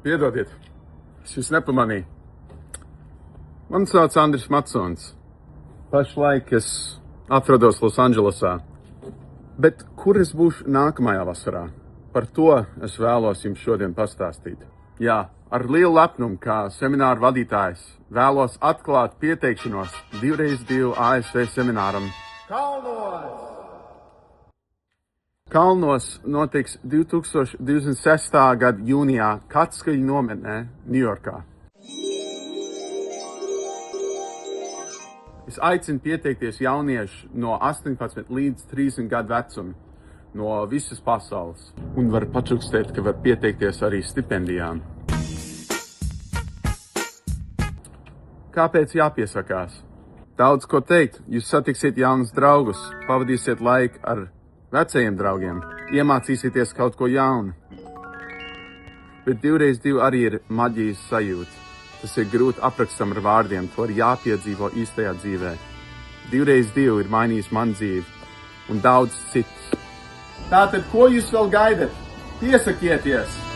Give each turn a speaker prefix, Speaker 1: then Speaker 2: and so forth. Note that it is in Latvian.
Speaker 1: Piedodiet, es jūs nepamanīju. Mani sauc Andris Matsons. Pašlaik es atrodos Losandželosā. Bet kur es būšu nākamajā vasarā? Par to es vēlos jums šodien pastāstīt. Jā, ar lielu lepnumu kā semināru vadītājs vēlos atklāt pieteikšanos 2x2 ASV semināram Kalnos notiks 2026. gada jūnijā Katskaļu nometnē, Ņujorkā. Es aicinu pieteikties jaunieši no 18 līdz 30 gadu vecuma no visas pasaules. Un var pačukstēt, ka var pieteikties arī stipendijām. Kāpēc jāpiesakās? Daudz ko teikt, jūs satiksiet jaunus draugus, pavadīsiet laiku ar vecajiem draugiem, iemācīsieties kaut ko jaunu. Bet 2x2 arī ir maģijas sajūta. Tas ir grūti aprakstam ar vārdiem, to ir jāpiedzīvo īstajā dzīvē. 2x2 ir mainījis man dzīvi un daudz citus. Tātad, ko jūs vēl gaidat? Piesakieties!